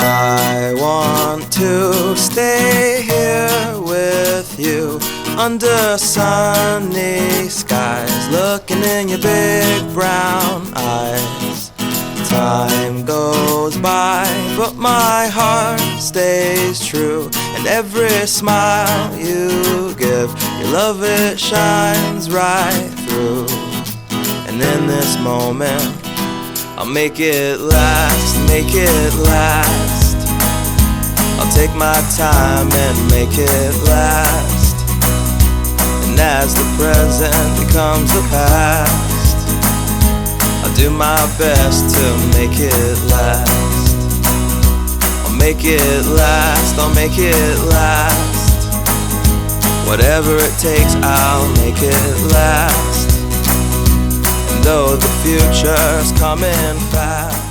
I want to stay here with you under sunny skies, looking in your big brown eyes. Time goes by, but my heart stays true, and every smile you give, your love, it shines right through. And in this moment, I'll make it last, make it last. I'll take my time and make it last. And as the present becomes the past, I'll do my best to make it last. I'll make it last, I'll make it last. Whatever it takes, I'll make it last. And though the future's coming fast,